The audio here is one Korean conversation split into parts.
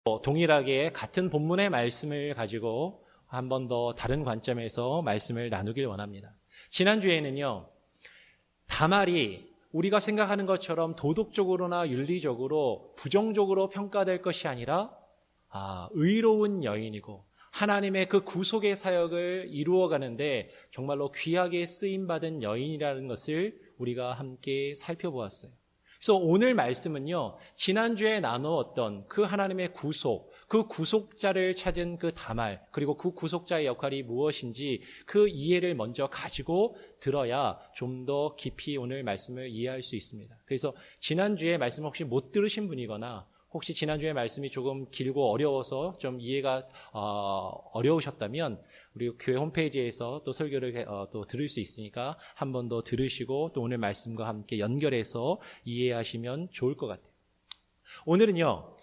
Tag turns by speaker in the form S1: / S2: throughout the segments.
S1: 동일하게 같은 본문의 말씀을 가지고 한 번 더 다른 관점에서 말씀을 나누길 원합니다. 지난주에는요, 다말이 우리가 생각하는 것처럼 도덕적으로나 윤리적으로 부정적으로 평가될 것이 아니라 의로운 여인이고 하나님의 그 구속의 사역을 이루어가는데 정말로 귀하게 쓰임받은 여인이라는 것을 우리가 함께 살펴보았어요. 그래서 오늘 말씀은요, 지난주에 나누었던 그 하나님의 구속, 그 구속자를 찾은 그 다말, 그리고 그 구속자의 역할이 무엇인지 그 이해를 먼저 가지고 들어야 좀 더 깊이 오늘 말씀을 이해할 수 있습니다. 그래서 지난주에 말씀 혹시 못 들으신 분이거나 혹시 지난주에 말씀이 조금 길고 어려워서 좀 이해가 어려우셨다면 우리 교회 홈페이지에서 또 설교를 또 들을 수 있으니까 한 번 더 들으시고 또 오늘 말씀과 함께 연결해서 이해하시면 좋을 것 같아요. 오늘은요,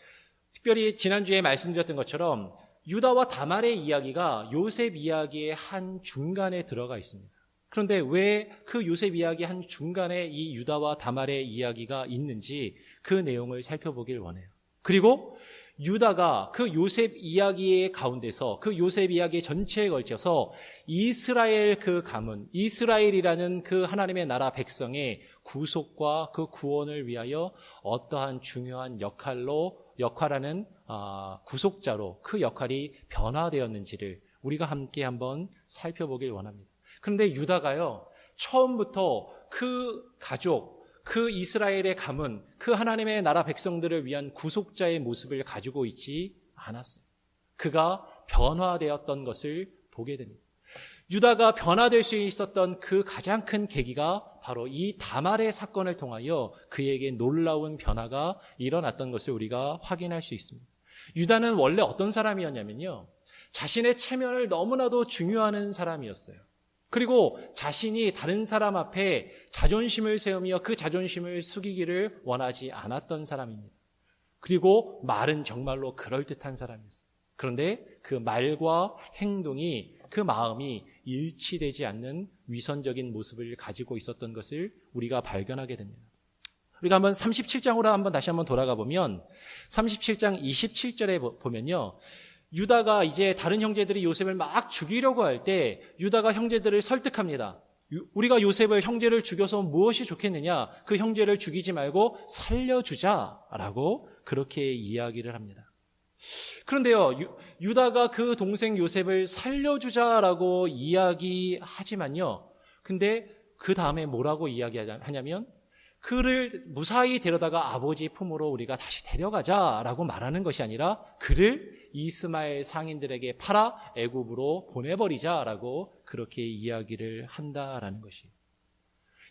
S1: 특별히 지난주에 말씀드렸던 것처럼 유다와 다말의 이야기가 요셉 이야기의 한 중간에 들어가 있습니다. 그런데 왜 그 요셉 이야기 한 중간에 이 유다와 다말의 이야기가 있는지 그 내용을 살펴보길 원해요. 그리고 유다가 그 요셉 이야기의 가운데서 그 요셉 이야기 전체에 걸쳐서 이스라엘 그 가문, 이스라엘이라는 그 하나님의 나라 백성의 구속과 그 구원을 위하여 어떠한 중요한 역할하는 구속자로 그 역할이 변화되었는지를 우리가 함께 한번 살펴보길 원합니다. 그런데 유다가요, 처음부터 그 가족, 그 이스라엘의 가문, 그 하나님의 나라 백성들을 위한 구속자의 모습을 가지고 있지 않았어요. 그가 변화되었던 것을 보게 됩니다. 유다가 변화될 수 있었던 그 가장 큰 계기가 바로 이 다말의 사건을 통하여 그에게 놀라운 변화가 일어났던 것을 우리가 확인할 수 있습니다. 유다는 원래 어떤 사람이었냐면요, 자신의 체면을 너무나도 중요하는 사람이었어요. 그리고 자신이 다른 사람 앞에 자존심을 세우며 그 자존심을 숙이기를 원하지 않았던 사람입니다. 그리고 말은 정말로 그럴듯한 사람이었어요. 그런데 그 말과 행동이, 그 마음이 일치되지 않는 위선적인 모습을 가지고 있었던 것을 우리가 발견하게 됩니다. 우리가 한번 37장으로 한번 다시 한번 돌아가 보면 37장 27절에 보면요, 유다가 이제 다른 형제들이 요셉을 막 죽이려고 할 때 유다가 형제들을 설득합니다. 우리가 요셉을, 형제를 죽여서 무엇이 좋겠느냐? 그 형제를 죽이지 말고 살려주자라고 그렇게 이야기를 합니다. 그런데요, 유다가 그 동생 요셉을 살려주자라고 이야기하지만요, 근데 그 다음에 뭐라고 이야기하냐면 그를 무사히 데려다가 아버지 품으로 우리가 다시 데려가자라고 말하는 것이 아니라 그를 이스마엘 상인들에게 팔아 애굽으로 보내버리자라고 그렇게 이야기를 한다라는 것이에요.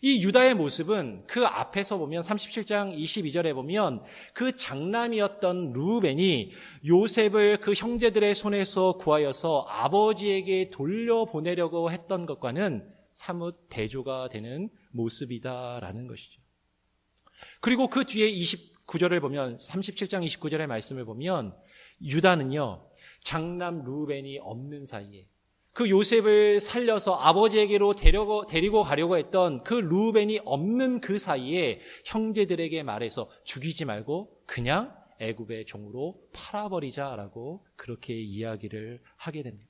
S1: 이 유다의 모습은 그 앞에서 보면 37장 22절에 보면 그 장남이었던 르우벤이 요셉을 그 형제들의 손에서 구하여서 아버지에게 돌려보내려고 했던 것과는 사뭇 대조가 되는 모습이다라는 것이죠. 그리고 그 뒤에 29절을 보면 37장 29절의 말씀을 보면 유다는요, 장남 르우벤이 없는 사이에 그 요셉을 살려서 아버지에게로 데리고 가려고 했던 그 르우벤이 없는 그 사이에 형제들에게 말해서 죽이지 말고 그냥 애굽의 종으로 팔아버리자라고 그렇게 이야기를 하게 됩니다.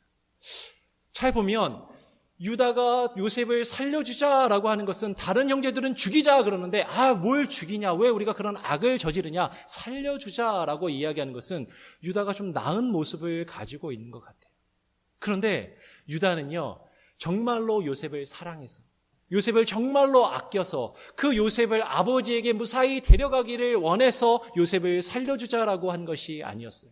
S1: 잘 보면 유다가 요셉을 살려주자라고 하는 것은 다른 형제들은 죽이자 그러는데 뭘 죽이냐, 왜 우리가 그런 악을 저지르냐, 살려주자라고 이야기하는 것은 유다가 좀 나은 모습을 가지고 있는 것 같아요. 그런데 유다는요, 정말로 요셉을 사랑해서, 요셉을 정말로 아껴서 그 요셉을 아버지에게 무사히 데려가기를 원해서 요셉을 살려주자라고 한 것이 아니었어요.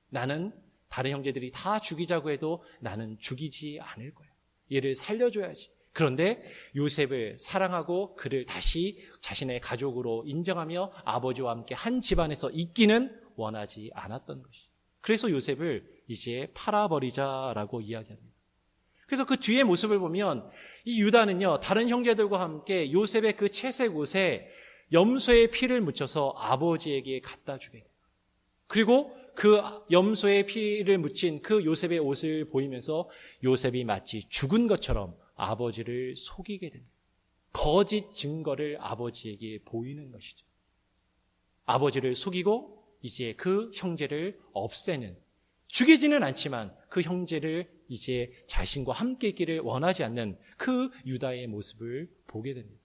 S1: 나는 다른 형제들이 다 죽이자고 해도 나는 죽이지 않을 거야. 얘를 살려줘야지. 그런데 요셉을 사랑하고 그를 다시 자신의 가족으로 인정하며 아버지와 함께 한 집안에서 있기는 원하지 않았던 것이죠. 그래서 요셉을 이제 팔아버리자라고 이야기합니다. 그래서 그 뒤의 모습을 보면 이 유다는요, 다른 형제들과 함께 요셉의 그 채색 옷에 염소의 피를 묻혀서 아버지에게 갖다 주게 돼요. 그리고 그 염소의 피를 묻힌 그 요셉의 옷을 보이면서 요셉이 마치 죽은 것처럼 아버지를 속이게 됩니다. 거짓 증거를 아버지에게 보이는 것이죠. 아버지를 속이고 이제 그 형제를 없애는, 죽이지는 않지만 그 형제를 이제 자신과 함께 있기를 원하지 않는 그 유다의 모습을 보게 됩니다.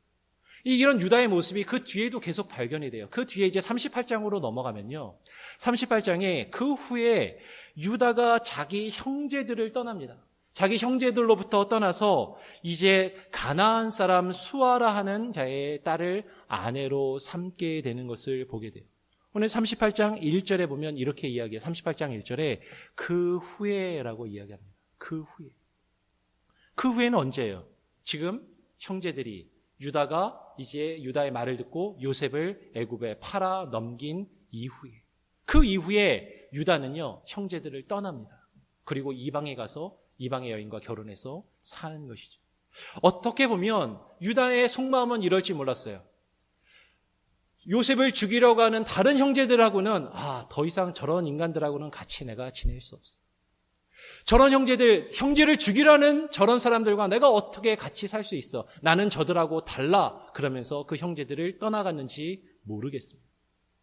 S1: 이런 유다의 모습이 그 뒤에도 계속 발견이 돼요. 그 뒤에 이제 38장으로 넘어가면요. 38장에 그 후에 유다가 자기 형제들을 떠납니다. 자기 형제들로부터 떠나서 이제 가나안 사람 수아라 하는 자의 딸을 아내로 삼게 되는 것을 보게 돼요. 오늘 38장 1절에 보면 이렇게 이야기해요. 38장 1절에 그 후에라고 이야기합니다. 그 후에. 그 후에는 언제예요? 지금 형제들이 유다가 이제 유다의 말을 듣고 요셉을 애굽에 팔아 넘긴 이후에, 그 이후에 유다는요 형제들을 떠납니다. 그리고 이방에 가서 이방의 여인과 결혼해서 사는 것이죠. 어떻게 보면 유다의 속마음은 이럴지 몰랐어요. 요셉을 죽이려고 하는 다른 형제들하고는 더 이상 저런 인간들하고는 같이 내가 지낼 수 없어. 저런 형제를 죽이라는 저런 사람들과 내가 어떻게 같이 살 수 있어? 나는 저들하고 달라. 그러면서 그 형제들을 떠나갔는지 모르겠습니다.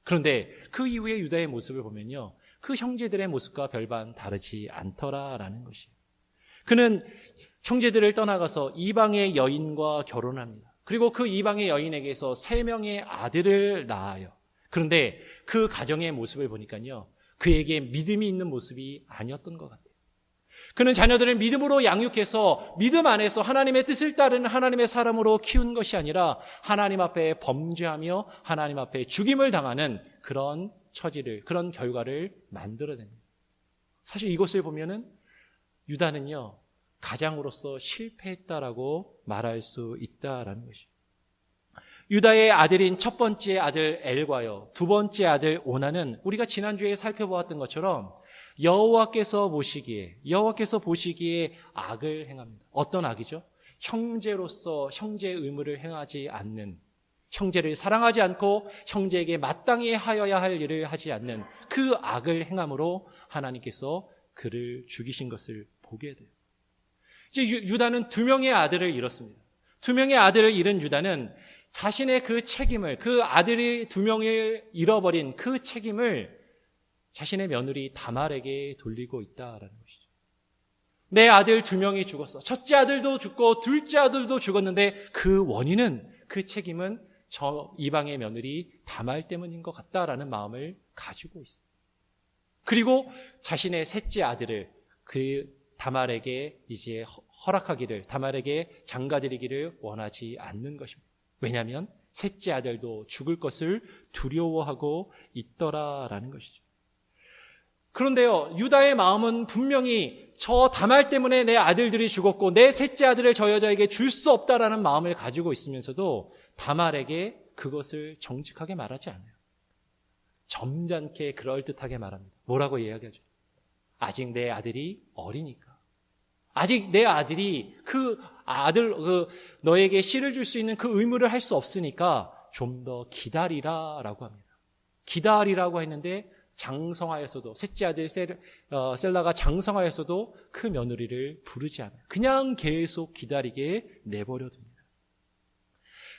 S1: 그런데 그 이후에 유다의 모습을 보면요. 그 형제들의 모습과 별반 다르지 않더라라는 것이에요. 그는 형제들을 떠나가서 이방의 여인과 결혼합니다. 그리고 그 이방의 여인에게서 3명의 아들을 낳아요. 그런데 그 가정의 모습을 보니까요. 그에게 믿음이 있는 모습이 아니었던 것 같아요. 그는 자녀들을 믿음으로 양육해서 믿음 안에서 하나님의 뜻을 따르는 하나님의 사람으로 키운 것이 아니라 하나님 앞에 범죄하며 하나님 앞에 죽임을 당하는 그런 처지를, 그런 결과를 만들어냅니다. 사실 이것을 보면은 유다는요, 가장으로서 실패했다라고 말할 수 있다라는 것이죠. 유다의 아들인 첫 번째 아들 엘과요, 두 번째 아들 오나는 우리가 지난주에 살펴보았던 것처럼 여호와께서 보시기에 악을 행합니다. 어떤 악이죠? 형제로서 형제의 의무를 행하지 않는, 형제를 사랑하지 않고 형제에게 마땅히 하여야 할 일을 하지 않는 그 악을 행함으로 하나님께서 그를 죽이신 것을 보게 돼요. 이제 유다는 2명의 아들을 잃었습니다. 2명의 아들을 잃은 유다는 자신의 그 책임을, 그 아들이 2명을 잃어버린 그 책임을 자신의 며느리 다말에게 돌리고 있다라는 것이죠. 내 아들 2명이 죽었어. 첫째 아들도 죽고 둘째 아들도 죽었는데 그 원인은, 그 책임은 저 이방의 며느리 다말 때문인 것 같다라는 마음을 가지고 있어요. 그리고 자신의 셋째 아들을 그 다말에게 이제 허락하기를, 다말에게 장가드리기를 원하지 않는 것입니다. 왜냐하면 셋째 아들도 죽을 것을 두려워하고 있더라라는 것이죠. 그런데요, 유다의 마음은 분명히 저 다말 때문에 내 아들들이 죽었고 내 셋째 아들을 저 여자에게 줄 수 없다라는 마음을 가지고 있으면서도 다말에게 그것을 정직하게 말하지 않아요. 점잖게 그럴듯하게 말합니다. 뭐라고 이야기하죠? 아직 내 아들이 어리니까. 아직 내 아들이 너에게 씨를 줄 수 있는 그 의무를 할 수 없으니까 좀 더 기다리라라고 합니다. 기다리라고 했는데 장성하였어도, 셋째 아들 셀라가 장성하였어도 그 며느리를 부르지 않아요. 그냥 계속 기다리게 내버려둡니다.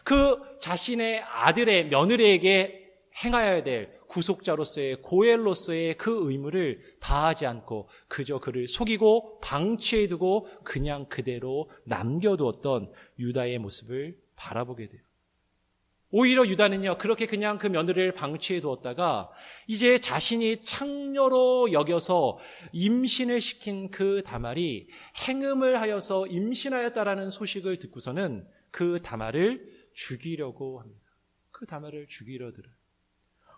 S1: 그 자신의 아들의 며느리에게 행하여야 될 구속자로서의, 고엘로서의 그 의무를 다하지 않고 그저 그를 속이고 방치해두고 그냥 그대로 남겨두었던 유다의 모습을 바라보게 돼요. 오히려 유다는요, 그렇게 그냥 그 며느리를 방치해 두었다가 이제 자신이 창녀로 여겨서 임신을 시킨 그 다말이 행음을 하여서 임신하였다라는 소식을 듣고서는 그 다말을 죽이려고 합니다. 그 다말을 죽이려 들어요.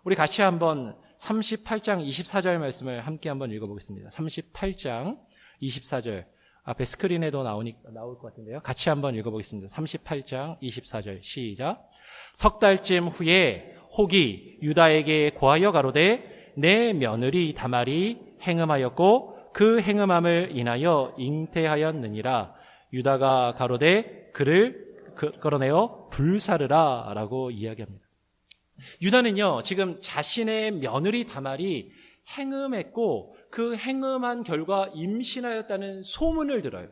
S1: 우리 같이 한번 38장 24절 말씀을 함께 한번 읽어보겠습니다. 38장 24절. 앞에 스크린에도 나올 것 같은데요. 같이 한번 읽어보겠습니다. 38장 24절 시작. 석 달쯤 후에 혹이 유다에게 고하여 가로되 내 며느리 다말이 행음하였고 그 행음함을 인하여 잉태하였느니라. 유다가 가로되 그를 끌어내어 불사르라 라고 이야기합니다. 유다는요, 지금 자신의 며느리 다말이 행음했고 그 행음한 결과 임신하였다는 소문을 들어요.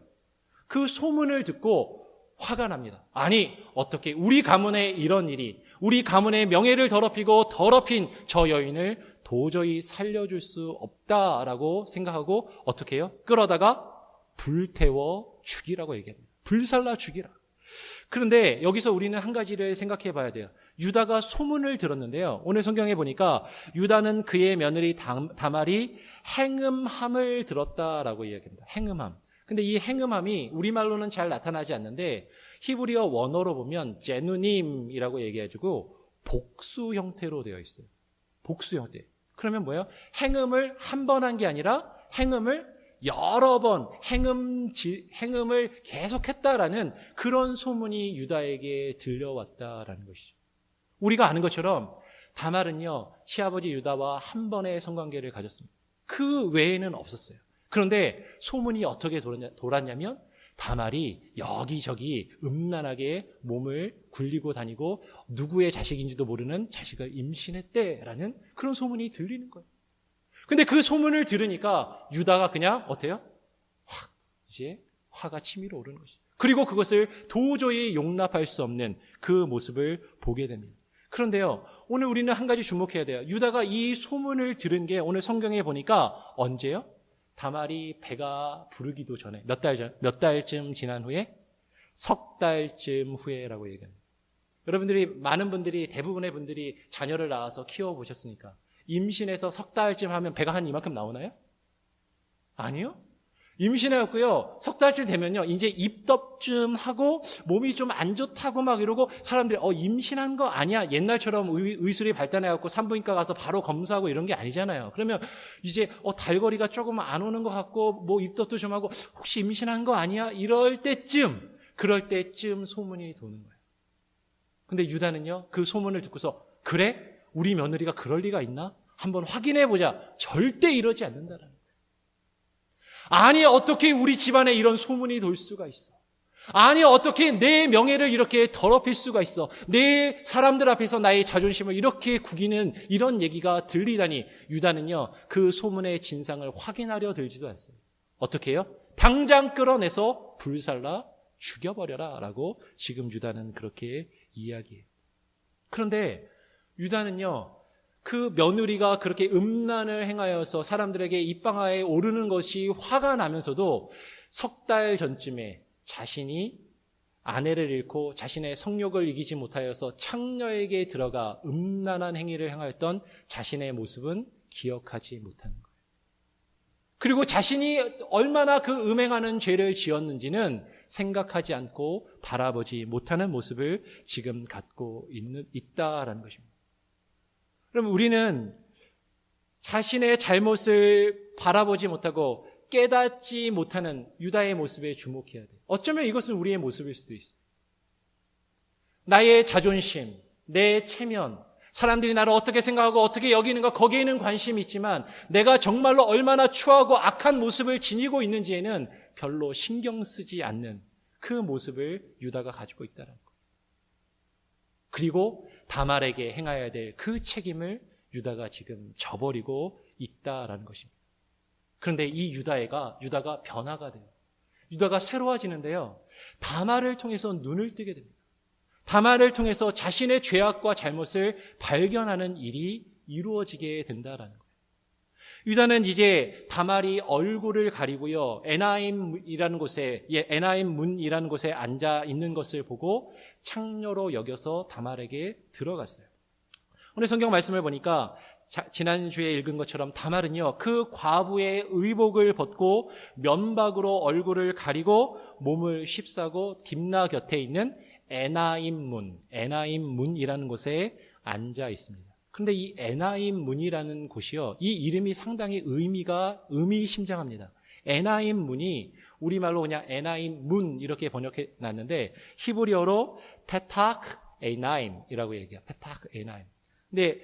S1: 그 소문을 듣고 화가 납니다. 아니, 어떻게 우리 가문에 이런 일이, 우리 가문의 명예를 더럽히고 더럽힌 저 여인을 도저히 살려줄 수 없다라고 생각하고 어떻게 해요? 끌어다가 불태워 죽이라고 얘기합니다. 불살라 죽이라. 그런데 여기서 우리는 한 가지를 생각해 봐야 돼요. 유다가 소문을 들었는데요. 오늘 성경에 보니까 유다는 그의 며느리 다말이 행음함을 들었다라고 이야기합니다. 행음함. 근데 이 행음함이 우리말로는 잘 나타나지 않는데 히브리어 원어로 보면 제누님이라고 얘기해주고 복수 형태로 되어 있어요. 복수 형태. 그러면 뭐예요? 행음을 한 번 한 게 아니라 행음을 여러 번 행음을 계속했다라는 그런 소문이 유다에게 들려왔다라는 것이죠. 우리가 아는 것처럼 다말은요, 시아버지 유다와 한 번의 성관계를 가졌습니다. 그 외에는 없었어요. 그런데 소문이 어떻게 돌았냐면 다말이 여기저기 음란하게 몸을 굴리고 다니고 누구의 자식인지도 모르는 자식을 임신했대라는 그런 소문이 들리는 거예요. 근데 그 소문을 들으니까 유다가 그냥 어때요? 이제 화가 치밀어 오르는 것이죠. 그리고 그것을 도저히 용납할 수 없는 그 모습을 보게 됩니다. 그런데요, 오늘 우리는 한 가지 주목해야 돼요. 유다가 이 소문을 들은 게 오늘 성경에 보니까 언제요? 다말이 배가 부르기도 전에 몇 달쯤 지난 후에 석 달쯤 후에라고 얘기합니다. 여러분들이 많은 분들이 대부분의 분들이 자녀를 낳아서 키워보셨으니까 임신해서 석 달쯤 하면 배가 한 이만큼 나오나요? 아니요. 임신해갖고요, 석 달쯤 되면요, 이제 입덧쯤 하고 몸이 좀 안 좋다고 막 이러고 사람들이 임신한 거 아니야. 옛날처럼 의술이 발달해갖고 산부인과 가서 바로 검사하고 이런 게 아니잖아요. 그러면 이제 달거리가 조금 안 오는 것 같고 뭐 입덧도 좀 하고 혹시 임신한 거 아니야? 그럴 때쯤 소문이 도는 거예요. 근데 유다는요, 그 소문을 듣고서 그래? 우리 며느리가 그럴 리가 있나? 한번 확인해보자. 절대 이러지 않는다라는 거예요. 아니, 어떻게 우리 집안에 이런 소문이 돌 수가 있어? 아니, 어떻게 내 명예를 이렇게 더럽힐 수가 있어? 내 사람들 앞에서 나의 자존심을 이렇게 구기는 이런 얘기가 들리다니 유다는요, 그 소문의 진상을 확인하려 들지도 않습니다. 어떻게 해요? 당장 끌어내서 불살라 죽여버려라 라고 지금 유다는 그렇게 이야기해요. 그런데 유다는요, 그 며느리가 그렇게 음란을 행하여서 사람들에게 입방아에 오르는 것이 화가 나면서도 석 달 전쯤에 자신이 아내를 잃고 자신의 성욕을 이기지 못하여서 창녀에게 들어가 음란한 행위를 행하였던 자신의 모습은 기억하지 못하는 거예요. 그리고 자신이 얼마나 그 음행하는 죄를 지었는지는 생각하지 않고 바라보지 못하는 모습을 지금 갖고 있다라는 것입니다. 그럼 우리는 자신의 잘못을 바라보지 못하고 깨닫지 못하는 유다의 모습에 주목해야 돼요. 어쩌면 이것은 우리의 모습일 수도 있어요. 나의 자존심, 내 체면, 사람들이 나를 어떻게 생각하고 어떻게 여기는가 거기에는 관심이 있지만 내가 정말로 얼마나 추하고 악한 모습을 지니고 있는지에는 별로 신경 쓰지 않는 그 모습을 유다가 가지고 있다는 거예요. 그리고 다말에게 행하여야 될 그 책임을 유다가 지금 저버리고 있다라는 것입니다. 그런데 이 유다가 변화가 돼요. 유다가 새로워지는데요, 다말을 통해서 눈을 뜨게 됩니다. 다말을 통해서 자신의 죄악과 잘못을 발견하는 일이 이루어지게 된다라는 거예요. 유다는 이제 다말이 얼굴을 가리고요, 에나임 문이라는 곳에 앉아 있는 것을 보고 창녀로 여겨서 다말에게 들어갔어요. 오늘 성경 말씀을 보니까 지난주에 읽은 것처럼 다말은요, 그 과부의 의복을 벗고 면박으로 얼굴을 가리고 몸을 휩싸고 딥나 곁에 있는 에나임문이라는 곳에 앉아 있습니다. 그런데 이 에나임문이라는 곳이요, 이 이름이 상당히 의미심장합니다. 에나임문이 우리말로 그냥 에나임문 이렇게 번역해 놨는데 히브리어로 페타크 에나임이라고 얘기해요. 페타크 에나임. 근데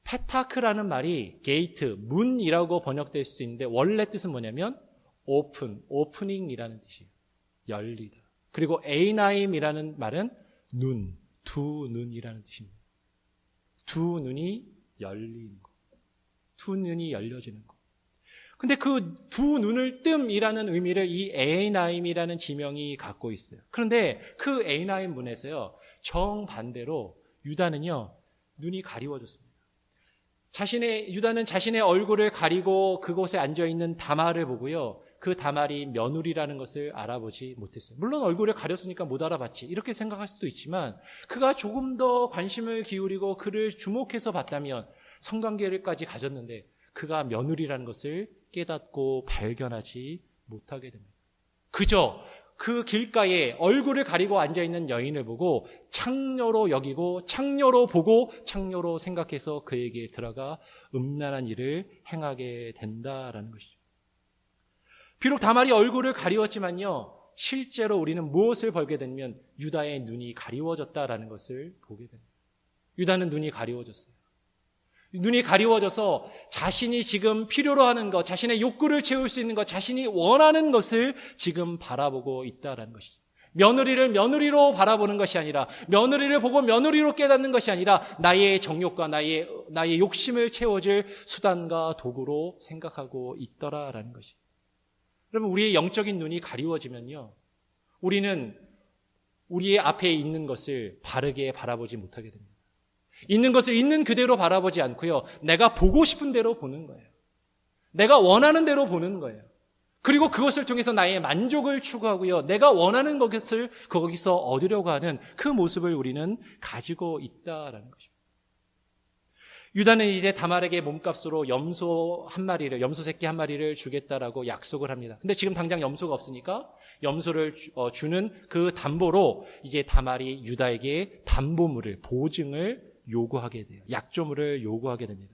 S1: 페타크라는 말이 게이트, 문이라고 번역될 수도 있는데 원래 뜻은 뭐냐면 오프닝이라는 뜻이에요. 열리다. 그리고 에이나임이라는 말은 두 눈이라는 뜻입니다. 두 눈이 열리는 거. 두 눈이 열려지는 거. 근데 그 두 눈을 뜸이라는 의미를 이 에이나임이라는 지명이 갖고 있어요. 그런데 그 에이나임 문에서요, 정반대로 유다는요, 눈이 가리워졌습니다. 유다는 자신의 얼굴을 가리고 그곳에 앉아있는 다말을 보고요, 그 다말이 며느리라는 것을 알아보지 못했어요. 물론 얼굴을 가렸으니까 못 알아봤지, 이렇게 생각할 수도 있지만, 그가 조금 더 관심을 기울이고 그를 주목해서 봤다면 성관계를까지 가졌는데, 그가 며느리라는 것을 깨닫고 발견하지 못하게 됩니다. 그저 그 길가에 얼굴을 가리고 앉아있는 여인을 보고 창녀로 여기고, 창녀로 보고, 창녀로 생각해서 그에게 들어가 음란한 일을 행하게 된다라는 것이죠. 비록 다말이 얼굴을 가리웠지만요, 실제로 우리는 무엇을 보게 되면 유다의 눈이 가리워졌다라는 것을 보게 됩니다. 유다는 눈이 가리워졌어요. 눈이 가리워져서 자신이 지금 필요로 하는 것, 자신의 욕구를 채울 수 있는 것, 자신이 원하는 것을 지금 바라보고 있다라는 것이죠. 며느리를 며느리로 바라보는 것이 아니라, 며느리를 보고 며느리로 깨닫는 것이 아니라, 나의 정욕과 나의 욕심을 채워줄 수단과 도구로 생각하고 있더라라는 것이죠. 여러분, 우리의 영적인 눈이 가리워지면요, 우리는 우리의 앞에 있는 것을 바르게 바라보지 못하게 됩니다. 있는 것을 있는 그대로 바라보지 않고요, 내가 보고 싶은 대로 보는 거예요. 내가 원하는 대로 보는 거예요. 그리고 그것을 통해서 나의 만족을 추구하고요, 내가 원하는 것을 거기서 얻으려고 하는 그 모습을 우리는 가지고 있다라는 것입니다. 유다는 이제 다말에게 몸값으로 염소 새끼 한 마리를 주겠다라고 약속을 합니다. 근데 지금 당장 염소가 없으니까 염소를 주는 그 담보로 이제 다말이 유다에게 담보물을, 보증을 요구하게 돼요. 약조물을 요구하게 됩니다.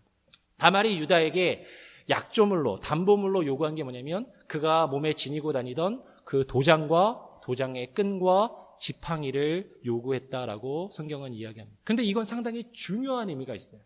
S1: 다말이 유다에게 약조물로, 담보물로 요구한 게 뭐냐면, 그가 몸에 지니고 다니던 그 도장과 도장의 끈과 지팡이를 요구했다라고 성경은 이야기합니다. 근데 이건 상당히 중요한 의미가 있어요.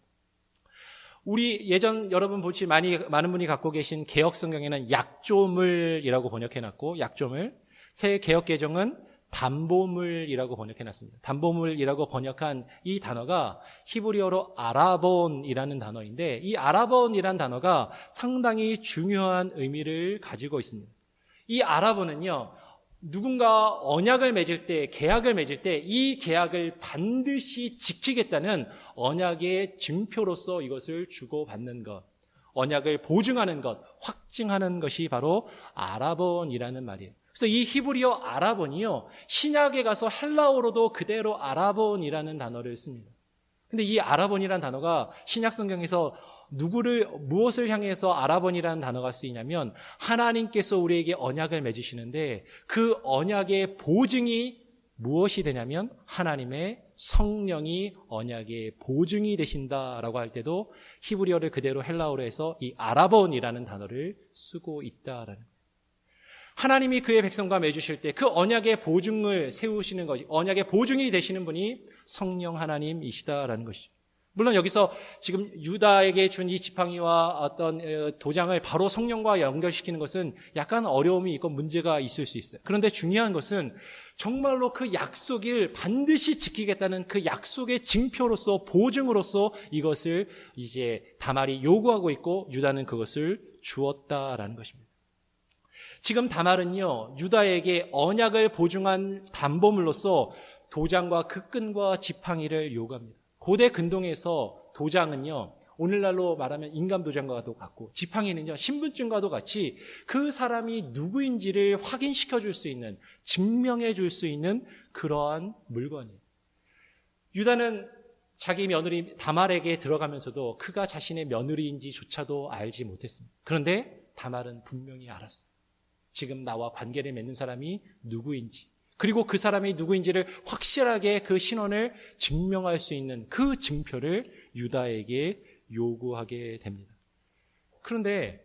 S1: 우리 예전 여러분 보시 많은 분이 갖고 계신 개역 성경에는 약조물이라고 번역해놨고, 약조물, 새 개역 개정은 담보물이라고 번역해놨습니다. 담보물이라고 번역한 이 단어가 히브리어로 아라본이라는 단어인데, 이 아라본이라는 단어가 상당히 중요한 의미를 가지고 있습니다. 이 아라본은요, 누군가 언약을 맺을 때, 계약을 맺을 때 이 계약을 반드시 지키겠다는 언약의 증표로서 이것을 주고받는 것, 언약을 보증하는 것, 확증하는 것이 바로 아라본이라는 말이에요. 그래서 이 히브리어 아라본이요, 신약에 가서 헬라어로도 그대로 아라본이라는 단어를 씁니다. 근데 이 아라본이라는 단어가 신약 성경에서 무엇을 향해서 아라본이라는 단어가 쓰이냐면, 하나님께서 우리에게 언약을 맺으시는데 그 언약의 보증이 무엇이 되냐면 하나님의 성령이 언약의 보증이 되신다라고 할 때도 히브리어를 그대로 헬라어로 해서 이 아라본이라는 단어를 쓰고 있다라는 거예요. 하나님이 그의 백성과 맺으실 때 그 언약의 보증을 세우시는 것이, 언약의 보증이 되시는 분이 성령 하나님이시다라는 것이죠. 물론 여기서 지금 유다에게 준 이 지팡이와 어떤 도장을 바로 성령과 연결시키는 것은 약간 어려움이 있고 문제가 있을 수 있어요. 그런데 중요한 것은 정말로 그 약속을 반드시 지키겠다는 그 약속의 증표로서, 보증으로서 이것을 이제 다말이 요구하고 있고, 유다는 그것을 주었다라는 것입니다. 지금 다말은요, 유다에게 언약을 보증한 담보물로서 도장과 그 끈과 지팡이를 요구합니다. 고대 근동에서 도장은요, 오늘날로 말하면 인감 도장과도 같고, 지팡이는요, 신분증과도 같이 그 사람이 누구인지를 확인시켜 줄 수 있는, 증명해 줄 수 있는 그러한 물건이에요. 유다는 자기 며느리 다말에게 들어가면서도 그가 자신의 며느리인지조차도 알지 못했습니다. 그런데 다말은 분명히 알았어요. 지금 나와 관계를 맺는 사람이 누구인지, 그리고 그 사람이 누구인지를 확실하게 그 신원을 증명할 수 있는 그 증표를 유다에게 요구하게 됩니다. 그런데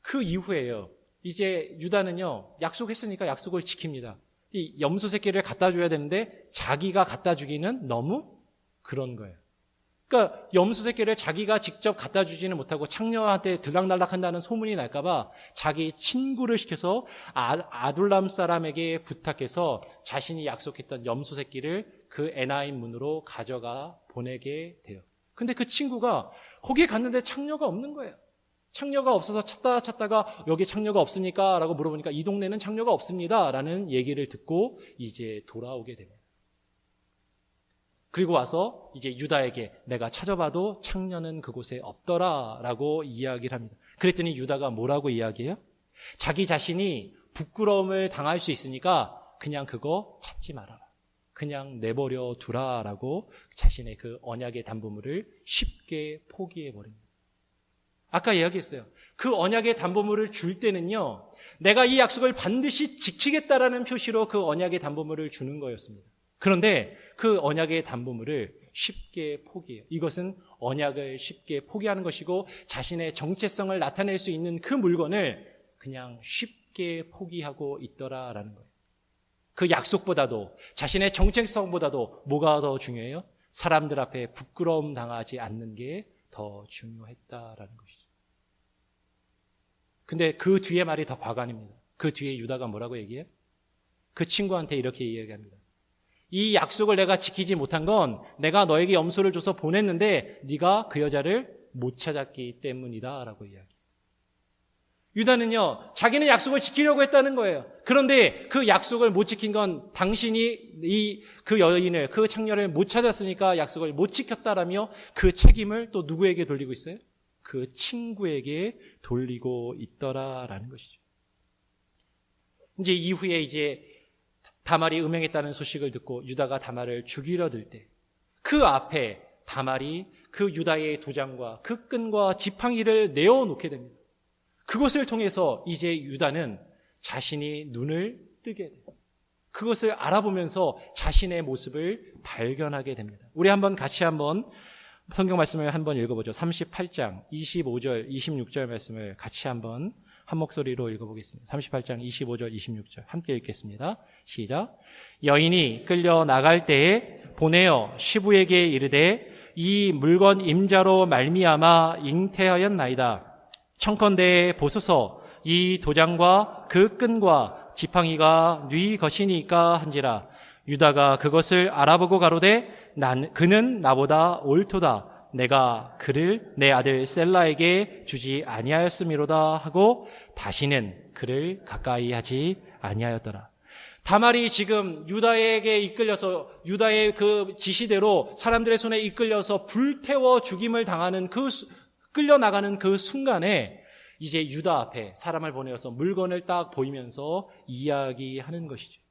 S1: 그 이후에요, 이제 유다는요, 약속했으니까 약속을 지킵니다. 이 염소 새끼를 갖다 줘야 되는데 자기가 갖다 주기는 너무 그런 거예요. 그러니까 염소 새끼를 자기가 직접 갖다 주지는 못하고 창녀한테 들락날락한다는 소문이 날까봐 자기 친구를 시켜서 아둘람 사람에게 부탁해서 자신이 약속했던 염소 새끼를 그 에나임 문으로 가져가 보내게 돼요. 근데 그 친구가 거기에 갔는데 창녀가 없는 거예요. 창녀가 없어서 찾다가 여기 창녀가 없습니까? 라고 물어보니까 이 동네는 창녀가 없습니다 라는 얘기를 듣고 이제 돌아오게 됩니다. 그리고 와서 이제 유다에게 내가 찾아봐도 창녀는 그곳에 없더라라고 이야기를 합니다. 그랬더니 유다가 뭐라고 이야기해요? 자기 자신이 부끄러움을 당할 수 있으니까 그냥 그거 찾지 말아라. 그냥 내버려 두라라고 자신의 그 언약의 담보물을 쉽게 포기해 버립니다. 아까 이야기했어요. 그 언약의 담보물을 줄 때는요, 내가 이 약속을 반드시 지키겠다라는 표시로 그 언약의 담보물을 주는 거였습니다. 그런데 그 언약의 담보물을 쉽게 포기해요. 이것은 언약을 쉽게 포기하는 것이고 자신의 정체성을 나타낼 수 있는 그 물건을 그냥 쉽게 포기하고 있더라라는 거예요. 그 약속보다도 자신의 정체성보다도 뭐가 더 중요해요? 사람들 앞에 부끄러움 당하지 않는 게 더 중요했다라는 것이죠. 근데 그 뒤에 말이 더 과관입니다. 그 뒤에 유다가 뭐라고 얘기해요? 그 친구한테 이렇게 이야기합니다. 이 약속을 내가 지키지 못한 건 내가 너에게 염소를 줘서 보냈는데 네가 그 여자를 못 찾았기 때문이다 라고 이야기해요. 유다는요, 자기는 약속을 지키려고 했다는 거예요. 그런데 그 약속을 못 지킨 건 당신이 그 여인을, 그 창녀를 못 찾았으니까 약속을 못 지켰다라며 그 책임을 또 누구에게 돌리고 있어요? 그 친구에게 돌리고 있더라라는 것이죠. 이후에 이제 다말이 음행했다는 소식을 듣고 유다가 다말을 죽이려 들 때 그 앞에 다말이 그 유다의 도장과 그 끈과 지팡이를 내어놓게 됩니다. 그것을 통해서 이제 유다는 자신이 눈을 뜨게 돼요. 그것을 알아보면서 자신의 모습을 발견하게 됩니다. 우리 같이 성경 말씀을 한번 읽어보죠. 38장 25절 26절 말씀을 같이 한 목소리로 읽어보겠습니다. 38장 25절 26절 함께 읽겠습니다. 시작. 여인이 끌려 나갈 때에 보내어 시부에게 이르되 이 물건 임자로 말미암아 잉태하였나이다. 청컨대 보소서 이 도장과 그 끈과 지팡이가 네 것이니까 한지라. 유다가 그것을 알아보고 가로되 그는 나보다 옳도다. 내가 그를 내 아들 셀라에게 주지 아니하였음이로다 하고 다시는 그를 가까이 하지 아니하였더라. 다말이 지금 유다에게 이끌려서 유다의 그 지시대로 사람들의 손에 이끌려서 불태워 죽임을 당하는 끌려나가는 그 순간에 이제 유다 앞에 사람을 보내어서 물건을 딱 보이면서 이야기하는 것이죠.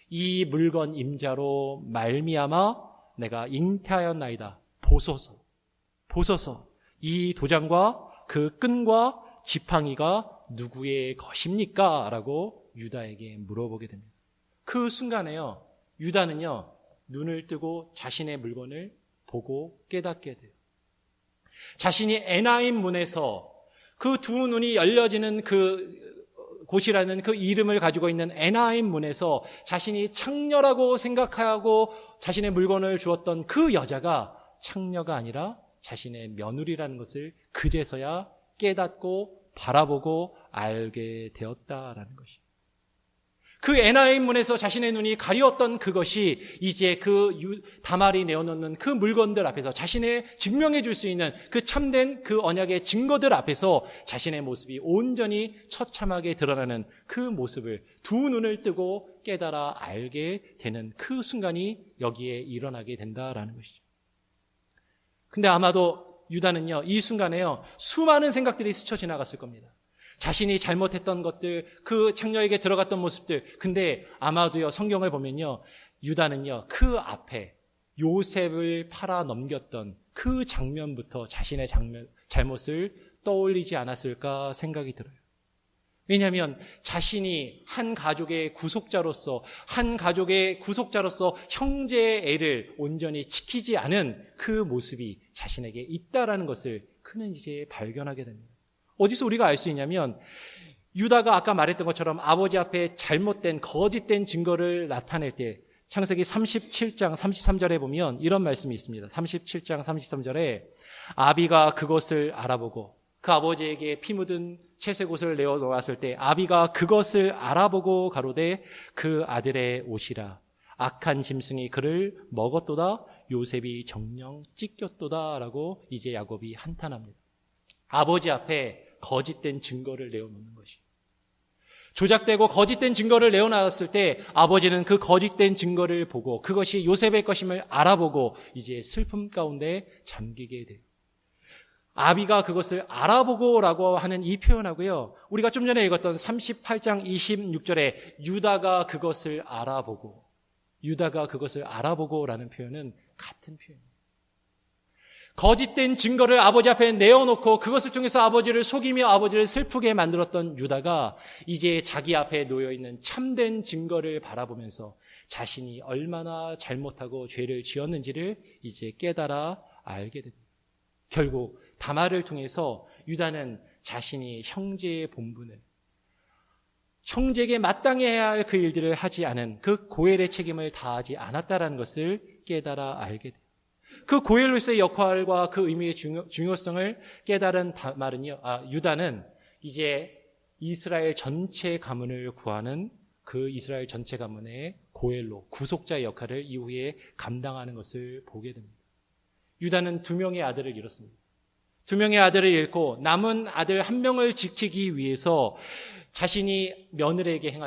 S1: 이 물건 임자로 말미암아 내가 잉태하였나이다. 보소서 이 도장과 그 끈과 지팡이가 누구의 것입니까? 라고 유다에게 물어보게 됩니다. 그 순간에요, 유다는요, 눈을 뜨고 자신의 물건을 보고 깨닫게 돼요. 자신이 에나임 문에서 그 두 눈이 열려지는 그 곳이라는 그 이름을 가지고 있는 에나임 문에서 자신이 창녀라고 생각하고 자신의 물건을 주었던 그 여자가 창녀가 아니라 자신의 며느리라는 것을 그제서야 깨닫고 바라보고 알게 되었다라는 것이죠. 그 에나임 문에서 자신의 눈이 가리웠던 그것이 이제 다말이 내어놓는 그 물건들 앞에서 자신의 증명해 줄 수 있는 그 참된 그 언약의 증거들 앞에서 자신의 모습이 온전히 처참하게 드러나는 그 모습을 두 눈을 뜨고 깨달아 알게 되는 그 순간이 여기에 일어나게 된다라는 것이죠. 근데 아마도 유다는요, 이 순간에요, 수많은 생각들이 스쳐 지나갔을 겁니다. 자신이 잘못했던 것들, 그 창녀에게 들어갔던 모습들. 근데 아마도요, 성경을 보면요, 유다는요, 그 앞에 요셉을 팔아 넘겼던 그 장면부터 자신의 잘못을 떠올리지 않았을까 생각이 들어요. 왜냐하면 자신이 한 가족의 구속자로서 형제의 애를 온전히 지키지 않은 그 모습이 자신에게 있다라는 것을 그는 이제 발견하게 됩니다. 어디서 우리가 알 수 있냐면 유다가 아까 말했던 것처럼 아버지 앞에 잘못된 거짓된 증거를 나타낼 때 창세기 37장 33절에 보면 이런 말씀이 있습니다. 37장 33절에 아비가 그것을 알아보고 그 아버지에게 피 묻은 채색 옷을 내어놓았을 때 아비가 그것을 알아보고 가로되 그 아들의 옷이라 악한 짐승이 그를 먹었도다 요셉이 정령 찢겼도다 라고 이제 야곱이 한탄합니다. 아버지 앞에 거짓된 증거를 내어놓는 것이. 조작되고 거짓된 증거를 내어놨을 때 아버지는 그 거짓된 증거를 보고 그것이 요셉의 것임을 알아보고 이제 슬픔 가운데 잠기게 돼요. 아비가 그것을 알아보고라고 하는 이 표현하고요. 우리가 좀 전에 읽었던 38장 26절에 유다가 그것을 알아보고라는 표현은 같은 표현이에요. 거짓된 증거를 아버지 앞에 내어놓고 그것을 통해서 아버지를 속이며 아버지를 슬프게 만들었던 유다가 이제 자기 앞에 놓여있는 참된 증거를 바라보면서 자신이 얼마나 잘못하고 죄를 지었는지를 이제 깨달아 알게 됩니다. 결국 다말을 통해서 유다는 자신이 형제의 본분을, 형제에게 마땅히 해야 할 그 일들을 하지 않은 그 고엘의 책임을 다하지 않았다라는 것을 깨달아 알게 돼요. 그 고엘로서의 역할과 그 의미의 중요성을 깨달은 유다는 이제 이스라엘 전체 가문을 구하는 그 이스라엘 전체 가문의 고엘로, 구속자의 역할을 이후에 감당하는 것을 보게 됩니다. 유다는 2명의 아들을 잃었습니다. 2명의 아들을 잃고 남은 아들 1명을 지키기 위해서 자신이 며느리에게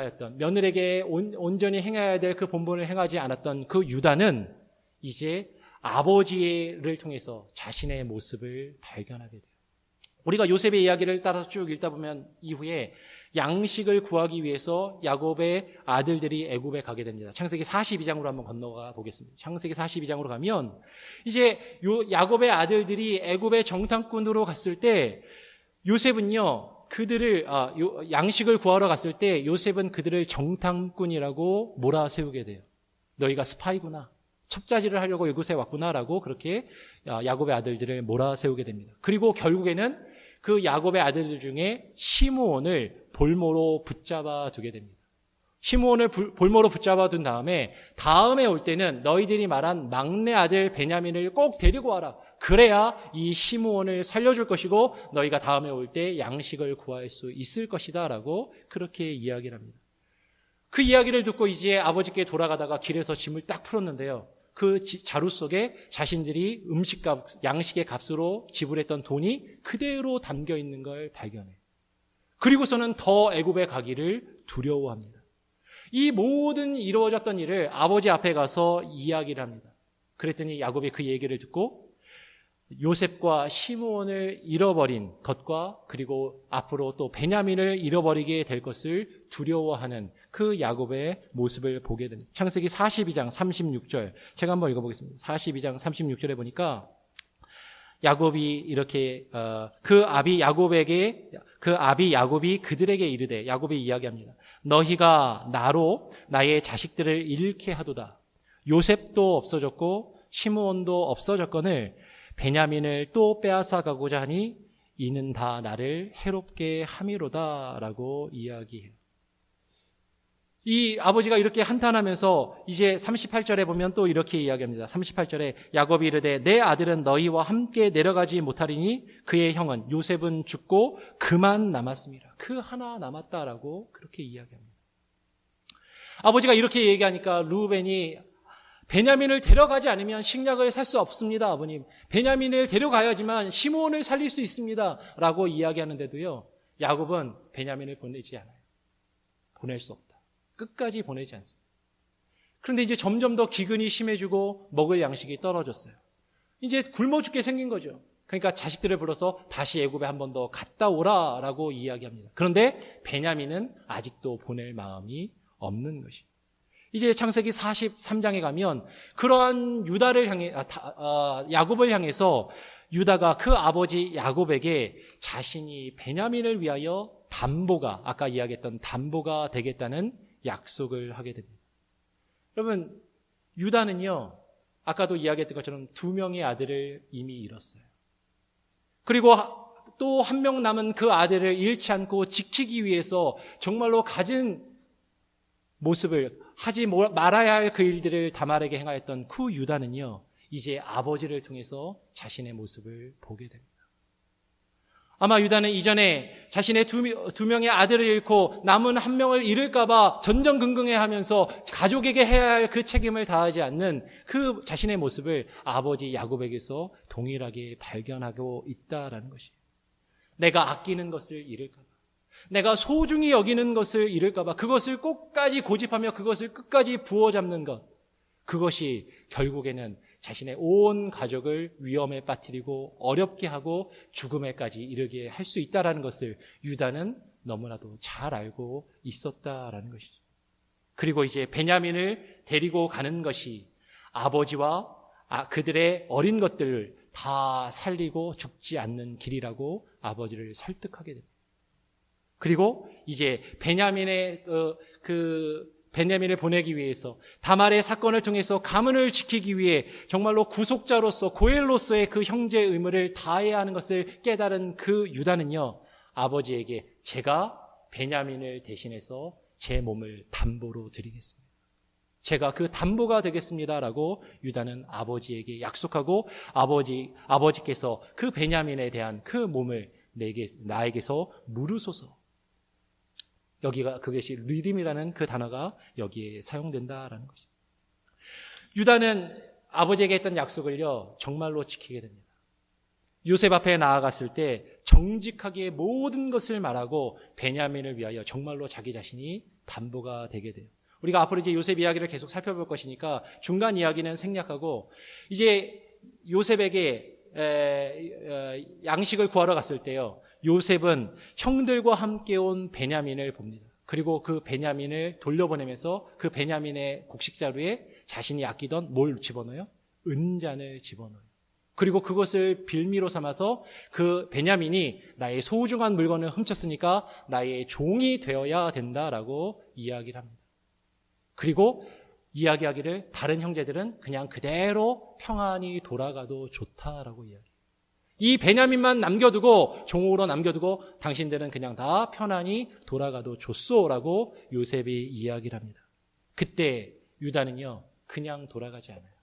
S1: 온전히 행해야 될 그 본분을 행하지 않았던 그 유다는 이제 아버지를 통해서 자신의 모습을 발견하게 돼요. 우리가 요셉의 이야기를 따라서 쭉 읽다 보면 이후에 양식을 구하기 위해서 야곱의 아들들이 애굽에 가게 됩니다. 창세기 42장으로 한번 건너가 보겠습니다. 창세기 42장으로 가면 이제 야곱의 아들들이 애굽의 정탐꾼으로 갔을 때 요셉은요, 양식을 구하러 갔을 때 요셉은 그들을 정탐꾼이라고 몰아세우게 돼요. 너희가 스파이구나. 첩자질을 하려고 이곳에 왔구나라고 그렇게 야곱의 아들들을 몰아세우게 됩니다. 그리고 결국에는 그 야곱의 아들들 중에 시므온을 볼모로 붙잡아 두게 됩니다. 시므온을 볼모로 붙잡아 둔 다음에 올 때는 너희들이 말한 막내 아들 베냐민을 꼭 데리고 와라. 그래야 이 시므온을 살려줄 것이고 너희가 다음에 올 때 양식을 구할 수 있을 것이다 라고 그렇게 이야기를 합니다. 그 이야기를 듣고 이제 아버지께 돌아가다가 길에서 짐을 딱 풀었는데요. 그 자루 속에 자신들이 양식의 값으로 지불했던 돈이 그대로 담겨 있는 걸 발견해요. 그리고서는 더 애굽에 가기를 두려워합니다. 이 모든 이루어졌던 일을 아버지 앞에 가서 이야기를 합니다. 그랬더니 야곱이 그 얘기를 듣고 요셉과 시므온을 잃어버린 것과 그리고 앞으로 또 베냐민을 잃어버리게 될 것을 두려워하는 그 야곱의 모습을 보게 됩니다. 창세기 42장 36절 제가 한번 읽어보겠습니다. 42장 36절에 보니까 야곱이 이렇게 그 아비 야곱이 그들에게 이르되 야곱이 이야기합니다. 너희가 나로 나의 자식들을 잃게 하도다. 요셉도 없어졌고 시므온도 없어졌거늘 베냐민을 또 빼앗아 가고자 하니 이는 다 나를 해롭게 함이로다 라고 이야기해요. 이 아버지가 이렇게 한탄하면서 이제 38절에 보면 또 이렇게 이야기합니다. 38절에 야곱이 이르되 내 아들은 너희와 함께 내려가지 못하리니 그의 형은 요셉은 죽고 그만 남았습니다. 그 하나 남았다라고 그렇게 이야기합니다. 아버지가 이렇게 얘기하니까 르우벤이 베냐민을 데려가지 않으면 식량을 살 수 없습니다. 아버님. 베냐민을 데려가야지만 시므온을 살릴 수 있습니다. 라고 이야기하는데도요. 야곱은 베냐민을 보내지 않아요. 보낼 수 없다. 끝까지 보내지 않습니다. 그런데 이제 점점 더 기근이 심해지고 먹을 양식이 떨어졌어요. 이제 굶어 죽게 생긴 거죠. 그러니까 자식들을 불러서 다시 애굽에 한 번 더 갔다 오라라고 이야기합니다. 그런데 베냐민은 아직도 보낼 마음이 없는 것입니다. 이제 창세기 43장에 가면 그러한 야곱을 향해서 유다가 그 아버지 야곱에게 자신이 베냐민을 위하여 아까 이야기했던 담보가 되겠다는 약속을 하게 됩니다. 여러분, 유다는요, 아까도 이야기했던 것처럼 2명의 아들을 이미 잃었어요. 그리고 또 1명 남은 그 아들을 잃지 않고 지키기 위해서 정말로 가진 모습을 하지 말아야 할 그 일들을 다말에게 행하였던 그 유다는요, 이제 아버지를 통해서 자신의 모습을 보게 됩니다. 아마 유다는 이전에 자신의 두 명의 아들을 잃고 남은 1명을 잃을까봐 전전긍긍해하면서 가족에게 해야 할 그 책임을 다하지 않는 그 자신의 모습을 아버지 야곱에게서 동일하게 발견하고 있다라는 것이에요. 내가 아끼는 것을 잃을까봐, 내가 소중히 여기는 것을 잃을까 봐 그것을 끝까지 고집하며 그것을 끝까지 부어잡는 것, 그것이 결국에는 자신의 온 가족을 위험에 빠뜨리고 어렵게 하고 죽음에까지 이르게 할 수 있다는 것을 유다는 너무나도 잘 알고 있었다라는 것이죠. 그리고 이제 베냐민을 데리고 가는 것이 아버지와 그들의 어린 것들을 다 살리고 죽지 않는 길이라고 아버지를 설득하게 됩니다. 그리고 이제 베냐민을 보내기 위해서 다말의 사건을 통해서 가문을 지키기 위해 정말로 구속자로서 고엘로서의 그 형제의 의무를 다해야 하는 것을 깨달은 그 유다는요, 아버지에게 제가 베냐민을 대신해서 제 몸을 담보로 드리겠습니다. 제가 그 담보가 되겠습니다라고 유다는 아버지에게 약속하고 아버지께서 그 베냐민에 대한 그 몸을 나에게서 물으소서. 그것이 리딤이라는 그 단어가 여기에 사용된다라는 것입니다. 유다는 아버지에게 했던 약속을요, 정말로 지키게 됩니다. 요셉 앞에 나아갔을 때 정직하게 모든 것을 말하고 베냐민을 위하여 정말로 자기 자신이 담보가 되게 돼요. 우리가 앞으로 이제 요셉 이야기를 계속 살펴볼 것이니까 중간 이야기는 생략하고 이제 요셉에게 양식을 구하러 갔을 때요, 요셉은 형들과 함께 온 베냐민을 봅니다. 그리고 그 베냐민을 돌려보내면서 그 베냐민의 곡식자루에 자신이 아끼던 뭘 집어넣어요? 은잔을 집어넣어요. 그리고 그것을 빌미로 삼아서 그 베냐민이 나의 소중한 물건을 훔쳤으니까 나의 종이 되어야 된다라고 이야기를 합니다. 그리고 이야기하기를 다른 형제들은 그냥 그대로 평안히 돌아가도 좋다라고 이야기해요. 이 베냐민만 종으로 남겨두고 당신들은 그냥 다 편안히 돌아가도 좋소라고 요셉이 이야기를 합니다. 그때 유다는요, 그냥 돌아가지 않아요.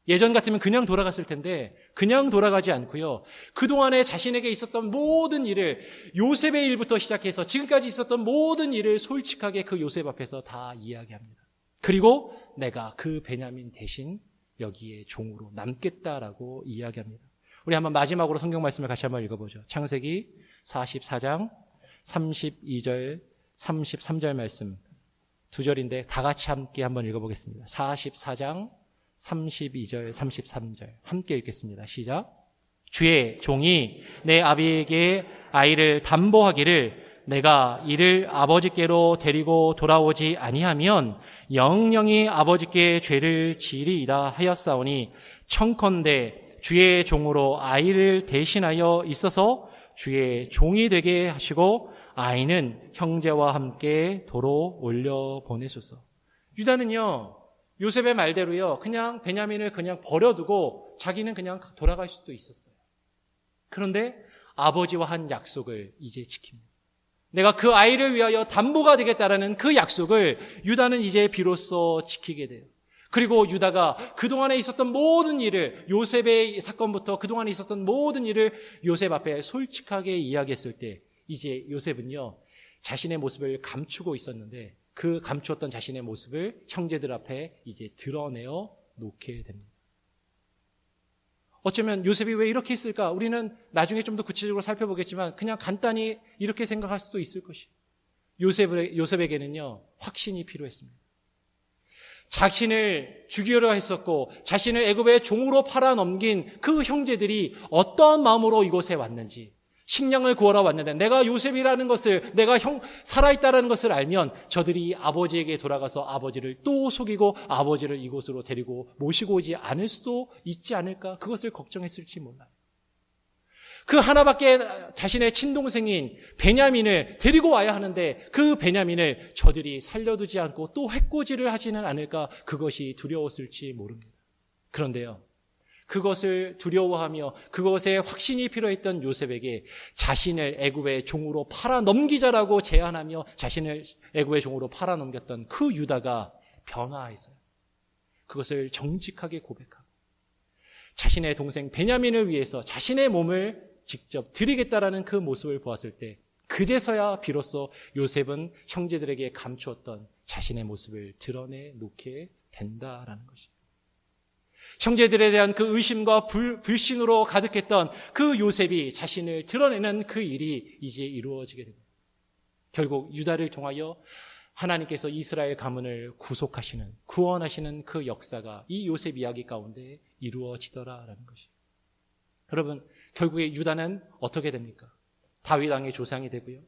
S1: 예전 같으면 그냥 돌아갔을 텐데 그냥 돌아가지 않고요, 그동안에 자신에게 있었던 모든 일을, 요셉의 일부터 시작해서 지금까지 있었던 모든 일을 솔직하게 그 요셉 앞에서 다 이야기합니다. 그리고 내가 그 베냐민 대신 여기에 종으로 남겠다라고 이야기합니다. 우리 한번 마지막으로 성경 말씀을 같이 한번 읽어보죠. 창세기 44장 32절 33절 말씀 두 절인데 다 같이 함께 한번 읽어보겠습니다. 44장 32절 33절 함께 읽겠습니다. 시작. 주의 종이 내 아비에게 아이를 담보하기를 내가 이를 아버지께로 데리고 돌아오지 아니하면 영영이 아버지께 죄를 지으리이다 하였사오니 청컨대 주의 종으로 아이를 대신하여 있어서 주의 종이 되게 하시고 아이는 형제와 함께 도로 올려 보내소서. 유다는요, 요셉의 말대로요, 그냥 베냐민을 그냥 버려두고 자기는 그냥 돌아갈 수도 있었어요. 그런데 아버지와 한 약속을 이제 지킵니다. 내가 그 아이를 위하여 담보가 되겠다라는 그 약속을 유다는 이제 비로소 지키게 돼요. 그리고 유다가 그동안에 있었던 모든 일을, 요셉의 사건부터 그동안에 있었던 모든 일을 요셉 앞에 솔직하게 이야기했을 때 이제 요셉은요, 자신의 모습을 감추고 있었는데 그 감추었던 자신의 모습을 형제들 앞에 이제 드러내어 놓게 됩니다. 어쩌면 요셉이 왜 이렇게 했을까? 우리는 나중에 좀 더 구체적으로 살펴보겠지만 그냥 간단히 이렇게 생각할 수도 있을 것이에요. 요셉에게는요, 확신이 필요했습니다. 자신을 죽이려 했었고 자신을 애굽의 종으로 팔아넘긴 그 형제들이 어떠한 마음으로 이곳에 왔는지, 식량을 구하러 왔는데 내가 요셉이라는 것을, 내가 살아있다라는 것을 알면 저들이 아버지에게 돌아가서 아버지를 또 속이고 아버지를 이곳으로 데리고 모시고 오지 않을 수도 있지 않을까, 그것을 걱정했을지 몰라요. 그 하나밖에 자신의 친동생인 베냐민을 데리고 와야 하는데 그 베냐민을 저들이 살려두지 않고 또 해코지를 하지는 않을까, 그것이 두려웠을지 모릅니다. 그런데요, 그것을 두려워하며 그것에 확신이 필요했던 요셉에게 자신을 애굽의 종으로 팔아넘기자라고 제안하며 자신을 애굽의 종으로 팔아넘겼던 그 유다가 변화했어요. 그것을 정직하게 고백하고 자신의 동생 베냐민을 위해서 자신의 몸을 직접 드리겠다라는 그 모습을 보았을 때 그제서야 비로소 요셉은 형제들에게 감추었던 자신의 모습을 드러내 놓게 된다라는 것입니다. 형제들에 대한 그 의심과 불신으로 가득했던 그 요셉이 자신을 드러내는 그 일이 이제 이루어지게 됩니다. 결국 유다를 통하여 하나님께서 이스라엘 가문을 구속하시는, 구원하시는 그 역사가 이 요셉 이야기 가운데 이루어지더라라는 것이. 여러분, 결국에 유다는 어떻게 됩니까? 다윗 왕의 조상이 되고요.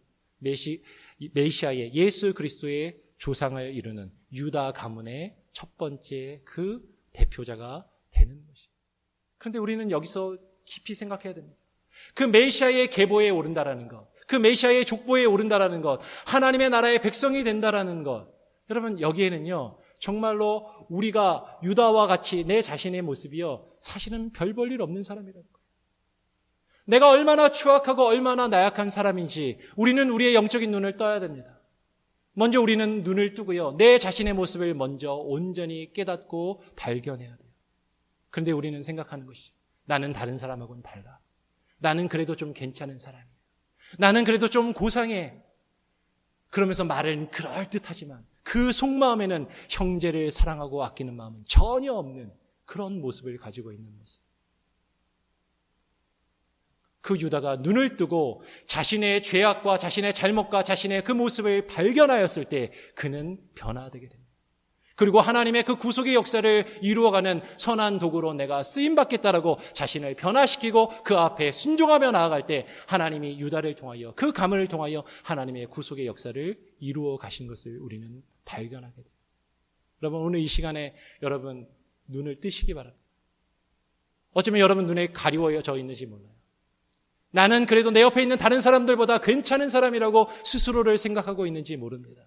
S1: 메시아의 예수 그리스도의 조상을 이루는 유다 가문의 첫 번째 그 대표자가 되는 것이에요. 그런데 우리는 여기서 깊이 생각해야 됩니다. 그 메시아의 계보에 오른다라는 것, 그 메시아의 족보에 오른다라는 것, 하나님의 나라의 백성이 된다라는 것. 여러분, 여기에는요, 정말로 우리가 유다와 같이 내 자신의 모습이요, 사실은 별 볼 일 없는 사람이라는 거예요. 내가 얼마나 추악하고 얼마나 나약한 사람인지 우리는 우리의 영적인 눈을 떠야 됩니다. 먼저 우리는 눈을 뜨고요, 내 자신의 모습을 먼저 온전히 깨닫고 발견해야 돼요. 그런데 우리는 생각하는 것이, 나는 다른 사람하고는 달라. 나는 그래도 좀 괜찮은 사람이야. 나는 그래도 좀 고상해. 그러면서 말은 그럴듯하지만 그 속마음에는 형제를 사랑하고 아끼는 마음은 전혀 없는 그런 모습을 가지고 있는 모습. 그 유다가 눈을 뜨고 자신의 죄악과 자신의 잘못과 자신의 그 모습을 발견하였을 때 그는 변화되게 됩니다. 그리고 하나님의 그 구속의 역사를 이루어가는 선한 도구로 내가 쓰임받겠다라고 자신을 변화시키고 그 앞에 순종하며 나아갈 때 하나님이 유다를 통하여, 그 가문을 통하여 하나님의 구속의 역사를 이루어 가신 것을 우리는 발견하게 돼요. 여러분, 오늘 이 시간에 여러분 눈을 뜨시기 바랍니다. 어쩌면 여러분 눈에 가리워져 있는지 몰라요. 나는 그래도 내 옆에 있는 다른 사람들보다 괜찮은 사람이라고 스스로를 생각하고 있는지 모릅니다.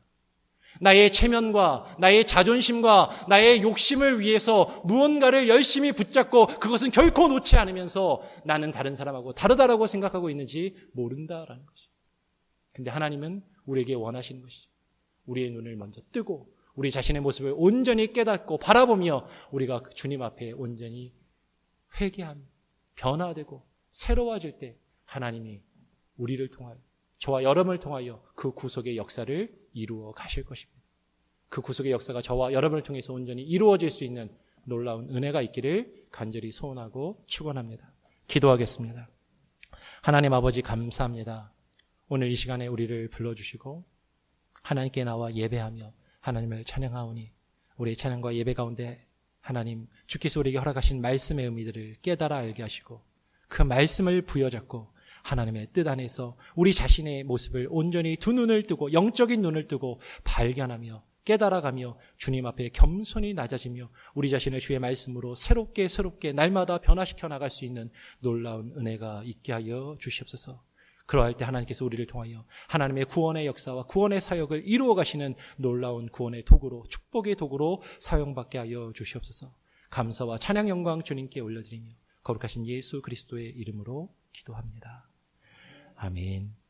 S1: 나의 체면과 나의 자존심과 나의 욕심을 위해서 무언가를 열심히 붙잡고 그것은 결코 놓지 않으면서 나는 다른 사람하고 다르다라고 생각하고 있는지 모른다라는 것이죠. 근데 하나님은 우리에게 원하시는 것이죠. 우리의 눈을 먼저 뜨고 우리 자신의 모습을 온전히 깨닫고 바라보며 우리가 주님 앞에 온전히 회개하며 변화되고 새로워질 때 하나님이 우리를 통하여, 저와 여러분을 통하여 그 구속의 역사를 이루어 가실 것입니다. 그 구속의 역사가 저와 여러분을 통해서 온전히 이루어질 수 있는 놀라운 은혜가 있기를 간절히 소원하고 축원합니다. 기도하겠습니다. 하나님 아버지, 감사합니다. 오늘 이 시간에 우리를 불러주시고 하나님께 나와 예배하며 하나님을 찬양하오니 우리의 찬양과 예배 가운데 하나님 주께서 우리에게 허락하신 말씀의 의미들을 깨달아 알게 하시고 그 말씀을 부여잡고 하나님의 뜻 안에서 우리 자신의 모습을 온전히 두 눈을 뜨고 영적인 눈을 뜨고 발견하며 깨달아가며 주님 앞에 겸손히 낮아지며 우리 자신을 주의 말씀으로 새롭게 날마다 변화시켜 나갈 수 있는 놀라운 은혜가 있게 하여 주시옵소서. 그러할 때 하나님께서 우리를 통하여 하나님의 구원의 역사와 구원의 사역을 이루어 가시는 놀라운 구원의 도구로, 축복의 도구로 사용받게 하여 주시옵소서. 감사와 찬양 영광 주님께 올려드리며 거룩하신 예수 그리스도의 이름으로 기도합니다. 아멘.